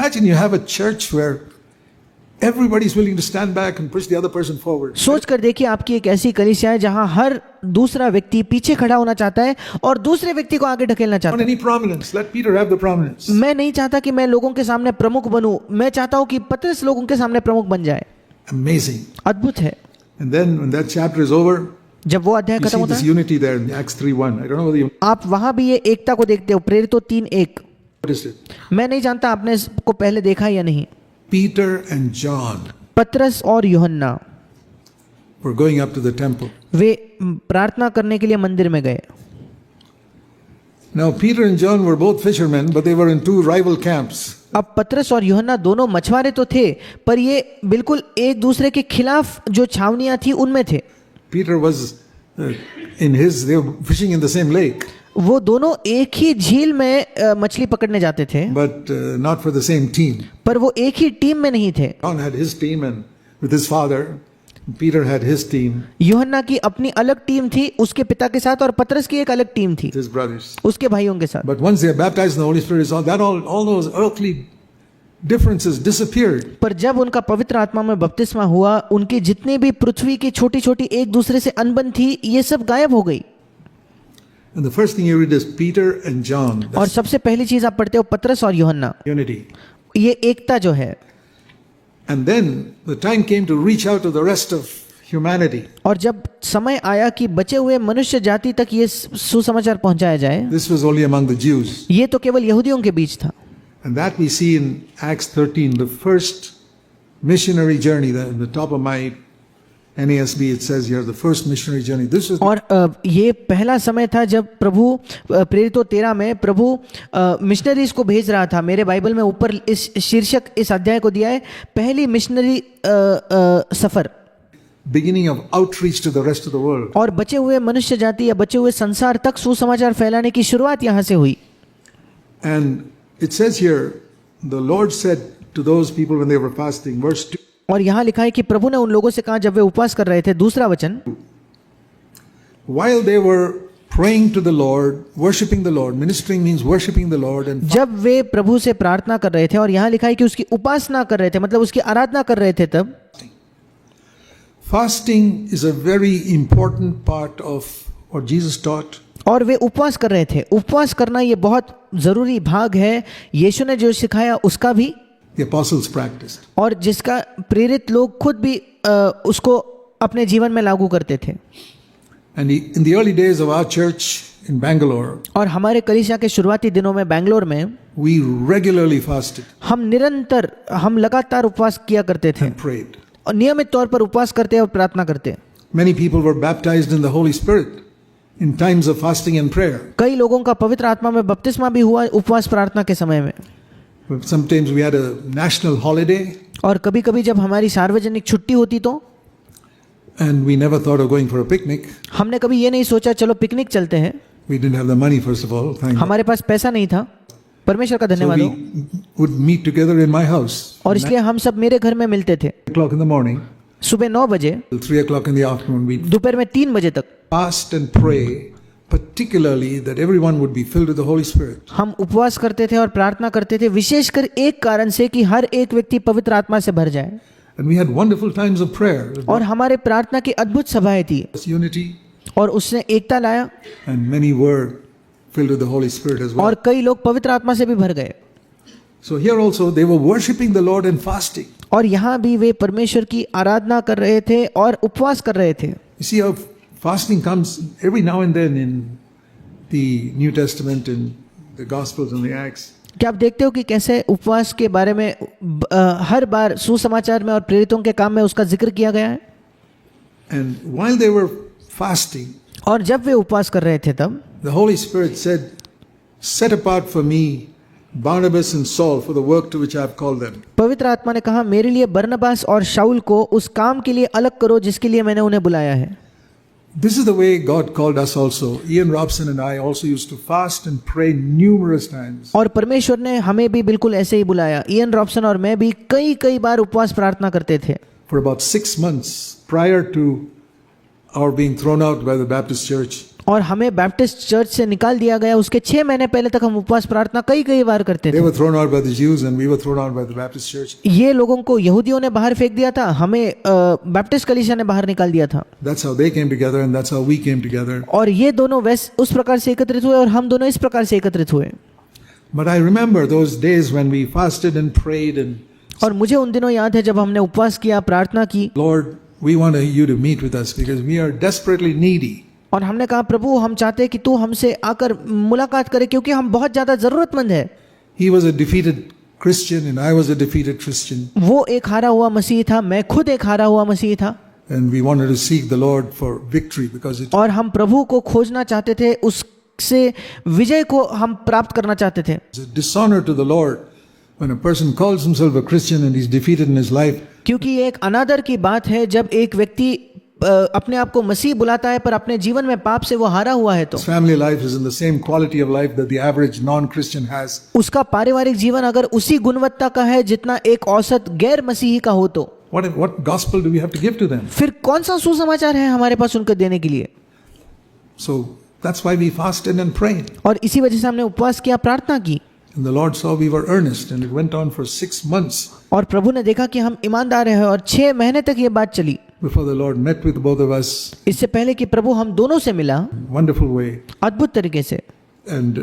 Imagine you have a church where everybody is willing to stand back and push the other person forward. सोच कर देखिए, आपकी एक ऐसी कलीसिया है जहां हर दूसरा व्यक्ति पीछे खड़ा होना चाहता है और दूसरे व्यक्ति को आगे ढकेलना चाहता On है। any prominence, let Peter have the prominence. मैं नहीं चाहता कि मैं लोगों के सामने प्रमुख बनूं, मैं चाहता हूं कि पतरस लोगों के सामने प्रमुख बन जाए। Amazing. अद्भुत है। And then when that chapter is over, जब वो अध्याय you खत्म see होता this है, unity there in Acts 3:1. I don't know whether you आप वहां भी ये एकता को देखते हो। प्रेरितों 3:1। noticed it. मैं नहीं जानता आपने इसको पहले देखा या नहीं। Peter and John पतरस और यूहन्ना were going up to the temple. वे प्रार्थना करने के लिए मंदिर में गए। Now Peter and John were both fishermen, but they were in two rival camps. अब पतरस और यूहन्ना दोनों मछुआरे तो थे, पर ये बिल्कुल एक दूसरे के खिलाफ जो छावनियां थी उनमें थे। Peter was they were fishing in the same lake, वो दोनों एक ही झील में मछली पकड़ने जाते थे, but not for the same team. पर वो एक ही टीम में नहीं थे। John had his team and with his father. Peter had his team, यूहन्ना की अपनी अलग टीम थी उसके पिता के साथ, और पतरस की एक अलग टीम थी with his brothers. उसके भाइयों के साथ। But once they are baptized in the Holy Spirit, all those earthly differences disappeared. पर जब उनका पवित्र आत्मा में बपतिस्मा हुआ, उनकी जितनी भी पृथ्वी की छोटी छोटी एक दूसरे से अनबन थी, ये सब गायब हो गई। And the first thing you read is Peter and John. और सबसे पहली चीज आप पढ़ते हो पतरस और यूहन्ना, Unity. ये एकता जो है। And then the time came to reach out to the rest of humanity. और जब समय आया कि बचे हुए मनुष्य जाति तक ये सुसमाचार पहुंचाया जाए, This was only among the Jews. ये तो केवल यहूदियों के बीच था। And that we see in Acts 13, the first missionary journey. In the top of my NASB, it says here, the first missionary journey. This is और ये पहला समय था जब प्रभु प्रेरितों 13 में प्रभु मिशनरीज को भेज रहा था। मेरे बाइबल में ऊपर इस शीर्षक इस अध्याय को दिया है, पहली missionary suffer. beginning of outreach to the rest of the world. और बचे हुए मनुष्य जाति या बचे हुए संसार तक सुसमाचार फैलाने की शुरुआत यहाँ से हुई। And it says here, the Lord said to those people when they were fasting, verse 2, और यहाँ लिखा है कि प्रभु ने उन लोगों से कहा जब वे उपवास कर रहे थे, दूसरा वचन, while they were praying to the Lord, worshiping the Lord, ministering means worshiping the Lord, and जब वे प्रभु से प्रार्थना कर रहे थे, और यहाँ लिखा है कि उसकी उपासना कर रहे थे, मतलब उसकी आराधना कर रहे थे, तब fasting is a very important part of what Jesus taught. और वे उपवास कर रहे थे। उपवास करना ये बहुत जरूरी भाग है, यीशु ने जो सिखाया उसका भी, The apostles practiced. और जिसका प्रेरित लोग खुद भी उसको अपने जीवन में लागू करते थे। And in the early days of our church in Bangalore, और हमारे कलीसिया के शुरुआती दिनों में बैंगलोर में we regularly fasted हम लगातार उपवास किया करते थे, and prayed. और नियमित तौर पर उपवास करते और प्रार्थना करते। Many people were baptized in the Holy Spirit in times of fasting and prayer. कई लोगों का पवित्र आत्मा में बपतिस्मा भी हुआ उपवास प्रार्थना के समय में। Sometimes we had a national holiday, और कभी कभी जब हमारी सार्वजनिक छुट्टी होती तो and we never thought of going for a picnic. हमने कभी ये नहीं सोचा चलो पिकनिक चलते हैं। We didn't have the money, first of all. Thank God. हमारे पास पैसा नहीं था, परमेश्वर का So धन्यवाद हो। we would meet together in my house. और इसलिए हम सब मेरे घर में मिलते थे, 9 o'clock in the morning सुबह 9 बजे, till 3 o'clock in the afternoon. We'd दोपहर में 3 बजे तक fast and pray, particularly that everyone would be filled with the Holy Spirit. हम उपवास करते थे और प्रार्थना करते थे, विशेषकर एक कारण से कि हर एक व्यक्ति पवित्र आत्मा से भर जाए। And we had wonderful times of prayer. और हमारे प्रार्थना की अद्भुत सभाएं थी, Unity, और उसने एकता लाया, and many were filled with the Holy Spirit as well. और कई लोग पवित्र आत्मा से भी भर गए। So here also they were worshiping the Lord and fasting. और यहाँ भी वे परमेश्वर की आराधना कर रहे थे और उपवास कर रहे थे। You see how fasting comes every now and then in the New Testament, in the Gospels and the Acts. क्या आप देखते हो कि कैसे उपवास के बारे में हर बार सुसमाचार में और प्रेरितों के काम में उसका जिक्र किया गया है। And while they were fasting, और जब वे उपवास कर रहे थे तब the Holy Spirit said, "Set apart for me Barnabas and Saul for the work to which I have called them." पवित्र आत्मा ने कहा मेरे लिए बरनबास और शाऊल को उस काम के लिए अलग करो जिसके लिए मैंने उन्हें बुलाया है। This is the way God called us also. Ian Robson and I also used to fast and pray numerous times. और परमेश्वर ने हमें भी बिल्कुल ऐसे ही बुलाया। इयन रॉबसन और मैं भी कई बार उपवास प्रार्थना करते थे। For about 6 months prior to our being thrown out by the Baptist church. और हमें बैप्टिस्ट चर्च से निकाल दिया गया। उसके 6 महीने पहले तक हम उपवास प्रार्थना कई बार करते They थे। were thrown out by the Jews and we were thrown out by the Baptist church. ये लोगों को यहूदियों ने बाहर फेंक दिया था, हमें बैप्टिस्ट कलीसिया ने बाहर निकाल दिया था। That's how they came together and that's how we came together. और ये दोनों उस प्रकार से एकत्रित हुए और हम दोनों इस प्रकार से एकत्रित हुए। But I remember those days when we fasted and prayed and और मुझे उन दिनों याद है जब हमने उपवास किया, प्रार्थना की Lord, we want you to meet with us because we are desperately needy. और हमने कहा प्रभु हम चाहते हैं कि तू हमसे आकर मुलाकात करे क्योंकि हम बहुत ज्यादा जरूरतमंद है। He was a defeated Christian and I was a defeated Christian. वो एक हारा हुआ मसीह था, मैं खुद एक हारा हुआ मसीह था। And we wanted to seek the Lord for victory because it और हम प्रभु को खोजना चाहते थे, उससे विजय को हम प्राप्त करना चाहते थे। was a dishonor to the Lord when a person calls himself a Christian and he's defeated in his life. क्योंकि ये एक अनादर की बात है जब एक व्यक्ति अपने आप को मसीह बुलाता है पर अपने जीवन में पाप से वो हारा हुआ है तो His family life is in the same quality of life that the average non-Christian has. उसका पारिवारिक जीवन अगर उसी गुणवत्ता का है जितना एक औसत गैर मसीही का हो तो What gospel do we have to give to them? फिर कौन सा सुसमाचार है हमारे पास उनको देने के लिए। So that's why we fasted and prayed. और इसी वजह से हमने उपवास किया, प्रार्थना की। And the Lord saw we were earnest and it went on for 6 months और प्रभु ने देखा कि हम ईमानदार हैं और 6 महीने तक ये बात चली। before the Lord met with both of us. इससे पहले कि प्रभु हम दोनों से मिला Wonderful way. अद्भुत तरीके से। And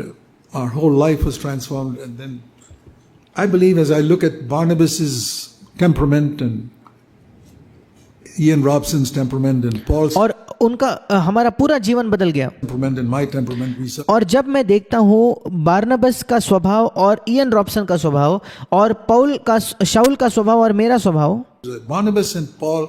our whole life was transformed. And then I believe as I look at Barnabas's temperament and Ian Robson's temperament and Paul's और उनका हमारा पूरा जीवन बदल गया। temperament and my temperament, we saw और जब मैं देखता हूँ बारनबस का स्वभाव और इयन रॉबसन का स्वभाव और शाऊल का स्वभाव और मेरा स्वभाव, that Barnabas and Paul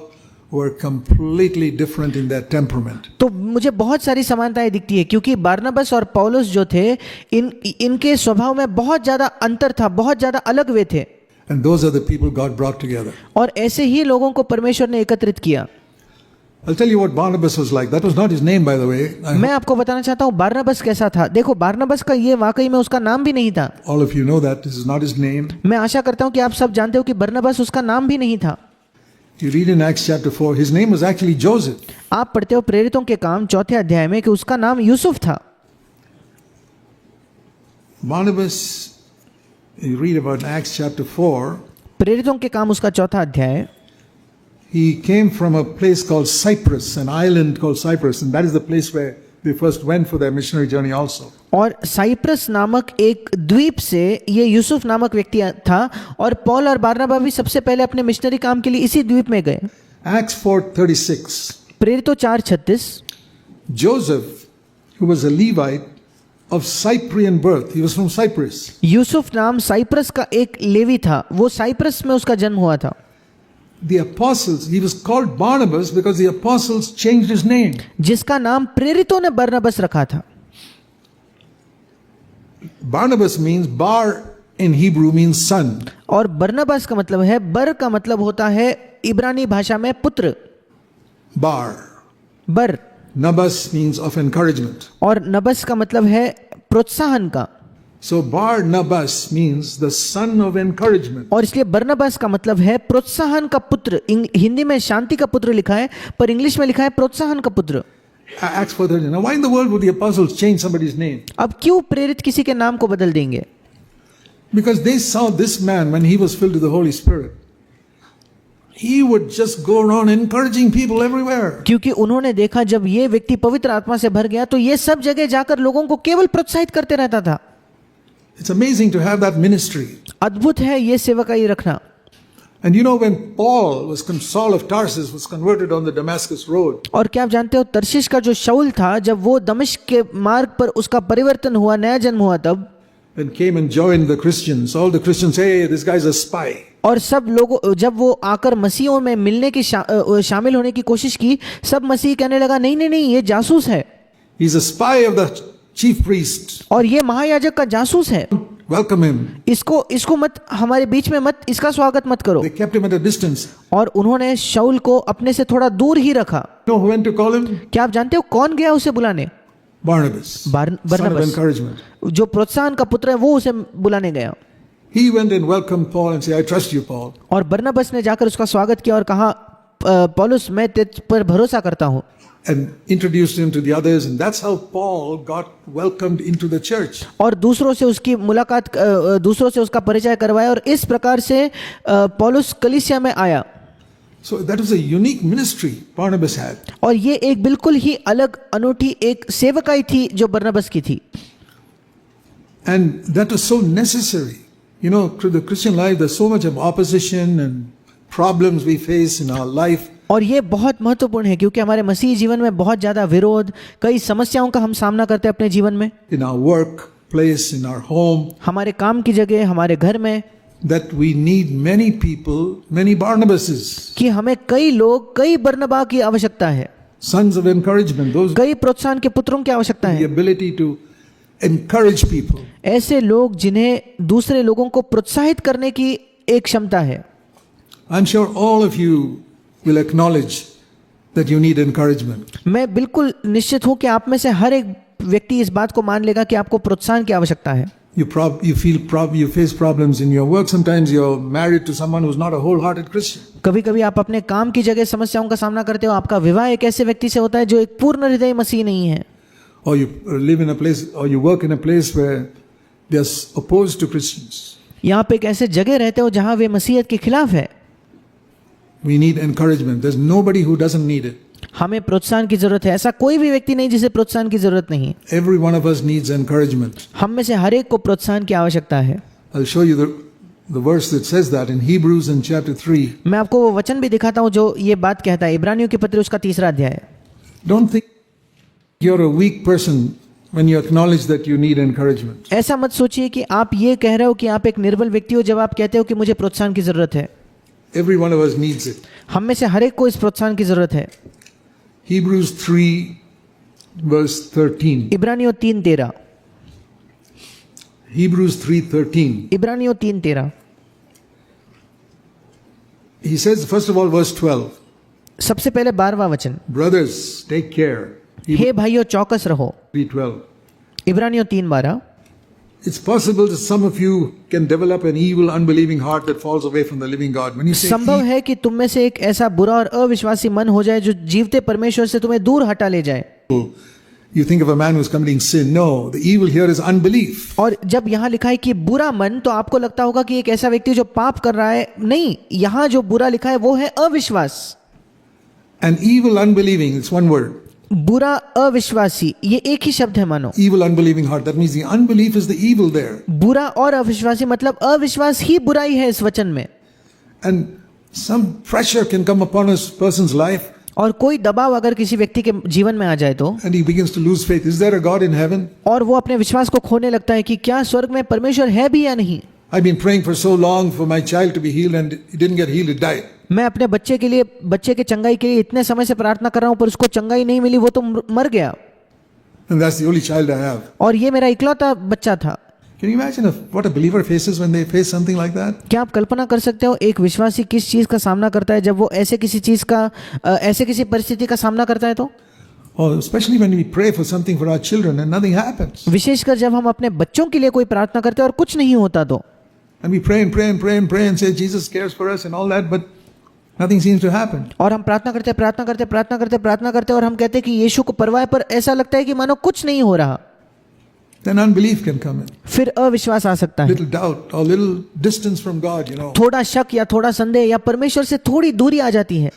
were completely different in their temperament. तो मुझे बहुत सारी समानताएं दिखती है क्योंकि बारनबस और पौलुस जो थे इनके स्वभाव में बहुत ज्यादा अंतर था, बहुत ज्यादा अलग वे थे। And those are the people God brought together. और ऐसे ही लोगों को परमेश्वर ने एकत्रित किया। I'll tell you what Barnabas was like. That was not his name, by the way. मैं आपको बताना चाहता हूँ बारनबस कैसा था। देखो बारनबस का ये वाकई में उसका नाम भी नहीं था। All of you know that. This is not his name. मैं आशा करता हूँ कि आप सब जानते हो कि बरनबस उसका नाम भी नहीं था। You read in Acts chapter 4, his name was actually Joseph. आप पढ़ते हो प्रेरितों के काम 4 अध्याय में कि उसका नाम यूसुफ था। Barnabas, you read about Acts chapter 4, प्रेरितों के काम उसका 4 अध्याय। he came from a place called Cyprus, an island called Cyprus, and that is the place where they first went for their missionary journey also. और Cyprus नामक एक द्वीप से ये यूसुफ नामक व्यक्ति था और पौल और बारनबा भी सबसे पहले अपने मिशनरी काम के लिए इसी द्वीप में गए। Acts 4:36. प्रेरितों 4:36। Joseph, who was a Levite of Cyprian birth, he was from Cyprus. Yusuf नाम साइप्रस का एक लेवी था, वो साइप्रस में उसका जन्म हुआ था। The apostles, he was called Barnabas because the apostles changed his name. जिसका नाम प्रेरितों ने बरनबस रखा था। Barnabas means, bar in Hebrew means son. और बरनबस का मतलब है, बर का मतलब होता है इब्रानी भाषा में पुत्र। Bar. बर। Nabas means of encouragement. और नबस का मतलब है प्रोत्साहन का। So Barnabas means the son of encouragement. और इसलिए बरनबास का मतलब है प्रोत्साहन का पुत्र। हिंदी में शांति का पुत्र लिखा है पर इंग्लिश में लिखा है प्रोत्साहन का पुत्र। Acts 4:30. Now why in the world would the apostles change somebody's name? अब क्यों प्रेरित किसी के नाम को बदल देंगे? Because they saw this man when he was filled with the Holy Spirit. He would just go around encouraging people everywhere. क्योंकि उन्होंने देखा जब ये व्यक्ति पवित्र आत्मा से भर गया तो ये सब जगह जाकर लोगों को केवल प्रोत्साहित करते रहता था। It's amazing to have that ministry. अद्भुत है ये सेवकाई रखना। And you know when Saul of Tarsus was converted on the Damascus road. और क्या आप जानते हो तर्शीश का जो शाऊल था जब वो दमिश्क के मार्ग पर उसका परिवर्तन हुआ, नया जन्म हुआ, तब And came and joined the Christians. All the Christians say, hey, this guy's a spy. और सब लोगों जब वो आकर मसीहों में मिलने की शामिल होने की कोशिश की, सब मसीह कहने लगा नहीं नहीं नहीं ये जासूस है। He's a spy of the chief priest. और ये महायाजक का जासूस है। Welcome him. इसको मत हमारे बीच में मत, इसका स्वागत मत करो। They kept him at a distance. और उन्होंने शाऊल को अपने से थोड़ा दूर ही रखा। You know who went to call him? क्या आप जानते हो कौन गया उसे बुलाने? Barnabas. Son of बरनबस, encouragement. जो प्रोत्साहन का पुत्र है, वो उसे बुलाने गया। He went and welcomed Paul and said, I trust you, Paul. और बरनबस ने जाकर उसका स्वागत किया और कहा पौलुस मैं तेज पर भरोसा करता हूँ। and introduced him to the others, and that's how Paul got welcomed into the church. और दूसरों से उसकी मुलाकात दूसरों से उसका परिचय करवाया और इस प्रकार से पौलुस कलीसिया में आया. So that was a unique ministry Barnabas had. और ये एक बिल्कुल ही अलग अनूठी एक सेवकाई थी जो बरनबास की थी. And that was so necessary. You know, to the Christian life, there's so much of opposition and problems we face in our life. और ये बहुत महत्वपूर्ण है क्योंकि हमारे मसीही जीवन में बहुत ज़्यादा विरोध, कई समस्याओं का हम सामना करते हैं अपने जीवन में. In our workplace, in our home, हमारे काम की जगह, हमारे घर में, that we need many people, many Barnabases, कि हमें कई लोग, कई बरनबा की आवश्यकता है, sons of encouragement, those कई प्रोत्साहन के पुत्रों की आवश्यकता the है. ability to encourage people. ऐसे लोग जिन्हें दूसरे लोगों को प्रोत्साहित करने की एक क्षमता है. I'm sure all of you will acknowledge that you need encouragement. मैं बिल्कुल निश्चित हूं कि आप में से हर एक व्यक्ति इस बात को मान लेगा कि आपको प्रोत्साहन की आवश्यकता है. You face problems in your work. Sometimes you're married to someone who's not a wholehearted Christian. कभी कभी आप अपने काम की जगह समस्याओं का सामना करते हो. आपका विवाह एक ऐसे व्यक्ति से होता है जो एक पूर्ण हृदय मसीह नहीं है. Or you live in a place, or you work in a place where they're opposed to Christians. यहाँ पे एक ऐसे जगह रहते हो जहाँ वे मसीहत के खिलाफ है. We need encouragement. There's nobody who doesn't need it. हमें प्रोत्साहन की जरूरत है. ऐसा कोई भी व्यक्ति नहीं जिसे प्रोत्साहन की जरूरत नहीं है. Every one of us needs encouragement. हम में से हर एक को प्रोत्साहन की आवश्यकता है. I'll show you the verse that says that in Hebrews in chapter 3. मैं आपको वो वचन भी दिखाता हूँ जो ये बात कहता है. इब्रानियों के पत्र उसका 3 अध्याय. Don't think you're a weak person when you acknowledge that you need encouragement. ऐसा मत सोचिए कि आप ये कह रहे हो कि आप एक निर्बल व्यक्ति हो जब आप कहते हो कि मुझे प्रोत्साहन की जरूरत है. Every one of us needs it. हम में से हर एक को इस प्रोत्साहन की जरूरत है. Hebrews 3 verse 13. इब्रानियों 3:13. Hebrews 3:13. इब्रानियों 3:13. He says, first of all, verse 12. सबसे पहले 12वां वचन. Brothers, take care. हे भाइयों चौकस रहो. 3:12. इब्रानियों 3:12. It's possible that some of you can develop an evil, unbelieving heart that falls away from the living God. When you say संभव है कि तुम में से एक ऐसा बुरा और अविश्वासी मन हो जाए जो जीवते परमेश्वर से तुम्हें दूर हटा ले जाए. evil, you think of a man who's committing sin. No, the evil here is unbelief. और जब यहाँ लिखा है कि बुरा मन तो आपको लगता होगा कि एक ऐसा व्यक्ति जो पाप कर रहा है. नहीं, यहाँ जो बुरा लिखा है वो है अविश्वास. And evil, unbelieving, it's one word. बुरा अविश्वासी ये एक ही शब्द है मानो. Evil, unbelieving heart. That means the unbelief is the evil there. बुरा और अविश्वासी मतलब अविश्वास ही बुराई है इस वचन में. And some pressure can come upon a person's life. और कोई दबाव अगर किसी व्यक्ति के जीवन में आ जाए तो And he begins to lose faith. Is there a God in heaven? और वो अपने विश्वास को खोने लगता है कि क्या स्वर्ग में परमेश्वर है भी या नहीं. I've been praying for so long for my child to be healed and he didn't get healed, it died. मैं अपने बच्चे के चंगाई के लिए इतने समय से प्रार्थना कर रहा हूं पर उसको चंगाई नहीं मिली, वो तो मर गया. And that's the only child I have. और ये मेरा इकलौता बच्चा था. Can you imagine what a believer faces when they face something like that? क्या आप कल्पना कर सकते हो एक विश्वासी किस चीज का सामना करता है जब वो ऐसे किसी परिस्थिति का सामना करता है तो? Or especially when we pray for something for our children and nothing happens. विशेषकर जब हम अपने बच्चों के लिए कोई प्रार्थना करते हैं और कुछ नहीं होता तो. And we pray and pray and pray and pray and say Jesus cares for us and all that, but nothing seems to happen. और हम प्रार्थना करते और हम कहते हैं कि यीशु को परवाह है पर ऐसा लगता है कि मानो कुछ नहीं हो रहा. Then unbelief can come in. फिर अविश्वास आ सकता है. Little doubt or little distance from God, you know. थोड़ा शक या थोड़ा संदेह या परमेश्वर से थोड़ी दूरी आ जाती है.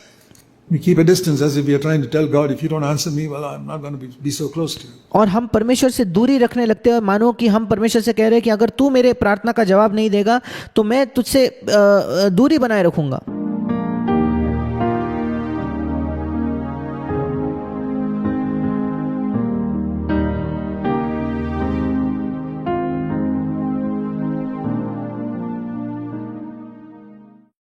We keep a distance as if we are trying to tell God, if you don't answer me, well, I'm not going to be so close to you. और हम परमेश्वर से दूरी रखने लगते हैं मानो कि हम परमेश्वर से कह रहे हैं कि अगर तू मेरे प्रार्थना का जवाब नहीं देगा तो मैं तुझसे दूरी बनाए रखूंगा.